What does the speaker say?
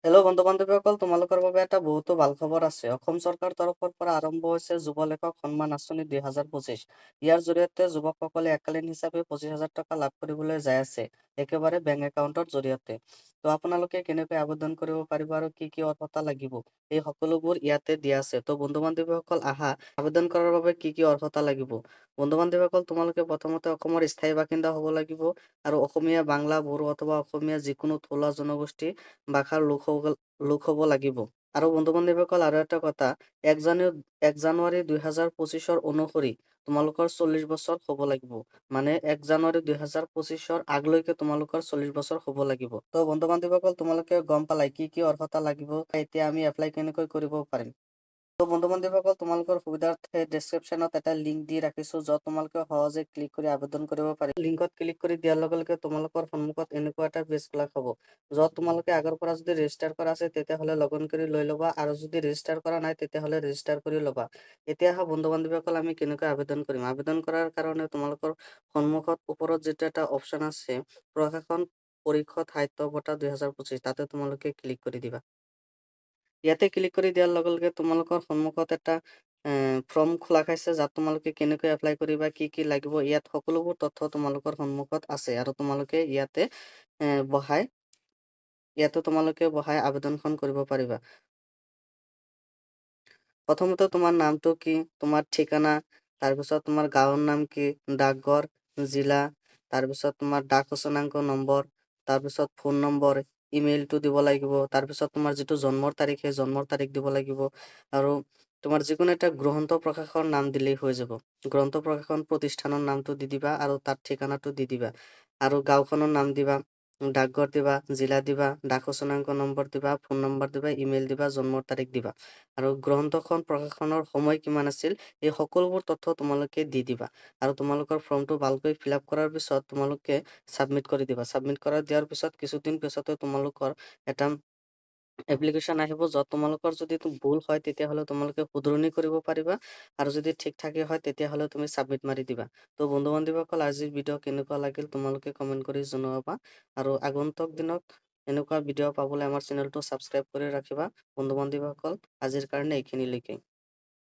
Hello' বন্ধু বান্ধৱীসকল, তোমালোকৰ বাবে এটা বহুতো ভাল খবৰ আছে। অসম চৰকাৰৰ তৰফৰ পৰা আৰম্ভ হৈছে যুৱ লেখক সন্মান আঁচনি 2025। ইয়াৰ জৰিয়তে যুৱকসকলে এককালীন হিচাপে 25,000 টকা লাভ কৰিবলৈ যাই আছে, একেবাৰে বেংক একাউণ্টৰ জৰিয়তে। তো আপোনালোকে কেনেকৈ আবেদন কৰিব পাৰিব আৰু কি কি অৰ্হতা লাগিব, এই সকলোবোৰ ইয়াতে দিয়া আছে। তো বন্ধু বান্ধৱীসকল, আহা আবেদন কৰাৰ বাবে কি কি অৰ্হতা লাগিব। বন্ধু বান্ধৱীসকল, তোমালোকে প্ৰথমতে অসমৰ স্থায়ী বাসিন্দা হ'ব লাগিব আৰু অসমীয়া, বাংলা, বড়ো অথবা অসমীয়া যিকোনো থলুৱা জনগোষ্ঠী ভাষাৰ লোক হ'ব লাগিব। আৰু বন্ধু বান্ধৱীসকল, আৰু এটা কথা, 1 জানুৱাৰী 2025 অনুসৰি তোমালোকৰ 40 বছৰ হ'ব লাগিব। মানে 1 জানুৱাৰী 2025 আগলৈকে তোমালোকৰ 40 বছৰ হ'ব লাগিব। তো বন্ধু বান্ধৱীসকল, তোমালোকে গম পালাই কি কি অৰ্হতা লাগিব। এতিয়া আমি এপ্লাই কেনেকৈ কৰিব পাৰিম। তো বন্ধু বান্ধৱীসকল, তোমালোকৰ সুবিধাৰ্থে ডেছক্ৰিপশ্যনত এটা লিংক দি ৰাখিছো, য'ত তোমালোকে সহজে ক্লিক কৰি আবেদন কৰিব পাৰিবা। লিংকত ক্লিক কৰি দিয়াৰ লগে লগে তোমালোকৰ সন্মুখত এনেকুৱা এটা পেজ খোলা হ'ব, য'ত তোমালোকে আগৰ পৰা যদি ৰেজিষ্টাৰ কৰা আছে তেতিয়াহ'লে লগ ইন কৰি লৈ ল'বা, আৰু যদি ৰেজিষ্টাৰ কৰা নাই তেতিয়াহ'লে ৰেজিষ্টাৰ কৰি ল'বা। এতিয়া বন্ধু বান্ধৱীসকল, আমি কেনেকৈ আবেদন কৰিম। আবেদন কৰাৰ কাৰণে তোমালোকৰ সন্মুখত ওপৰত যিটো এটা অপশ্যন আছে, প্ৰশাসন পৰিষদ সাহিত্য বঁটা 2025, তাতে তোমালোকে ক্লিক কৰি দিবা। ইয়াতে ক্লিক কৰি দিয়াৰ লগে লগে তোমালোকৰ সন্মুখত এটা ফৰ্ম খোলা খাইছে, যাত তোমালোকে কেনেকৈ এপ্লাই কৰিবা, কি কি লাগিব, ইয়াত সকলোবোৰ তথ্য তোমালোকৰ সন্মুখত আছে, আৰু তোমালোকে বহাই বহাই আবেদনখন কৰিব পাৰিবা। প্ৰথমতে তোমাৰ নামটো কি, তোমাৰ ঠিকানা, তাৰপিছত তোমাৰ গাঁৱৰ নাম কি, ডাকঘৰ, জিলা, তাৰপিছত তোমাৰ ডাক সূচনাংক নম্বৰ, তাৰপিছত ফোন নম্বৰ, ইমেইলটো দিব লাগিব, তাৰপিছত তোমাৰ যিটো জন্মৰ তাৰিখ, সেই জন্মৰ তাৰিখ দিব লাগিব, আৰু তোমাৰ যিকোনো এটা গ্ৰন্থ প্ৰকাশৰ নাম দিলেই হৈ যাব। গ্ৰন্থ প্ৰকাশন প্ৰতিষ্ঠানৰ নামটো দি দিবা, আৰু তাত ঠিকানাটো দি দিবা, আৰু গাঁওখনৰ নাম দিবা, ডাকঘৰ দিবা, জিলা দিবা, ডাক সূচনাংক নম্বৰ দিবা, ফোন নম্বৰ দিবা, ইমেইল দিবা, জন্মৰ তাৰিখ দিবা, আৰু গ্ৰন্থখন প্ৰকাশনৰ সময় কিমান আছিল, এই সকলোবোৰ তথ্য তোমালোকে দি দিবা। আৰু তোমালোকৰ ফৰ্মটো ভালকৈ ফিল আপ কৰাৰ পিছত তোমালোকে ছাবমিট কৰি দিবা। ছাবমিট কৰা দিয়াৰ পিছত কিছুদিন পিছতে তোমালোকৰ এটা এপ্লিকেশ্যন আহিব, য'ত তোমালোকৰ যদি ভুল হয় তেতিয়াহ'লে তোমালোকে শুধৰণি কৰিব পাৰিবা, আৰু যদি ঠিক ঠাকে হয় তেতিয়াহ'লে তুমি ছাবমিট মাৰি দিবা। তো বন্ধু বান্ধৱীসকল, আজিৰ ভিডিঅ' কেনেকুৱা লাগিল তোমালোকে কমেণ্ট কৰি জনাবা, আৰু আগন্তুক দিনত এনেকুৱা ভিডিঅ' পাবলৈ আমাৰ চেনেলটো ছাবস্ক্ৰাইব কৰি ৰাখিবা। বন্ধু বান্ধৱীসকল, আজিৰ কাৰণে এইখিনিলৈকে।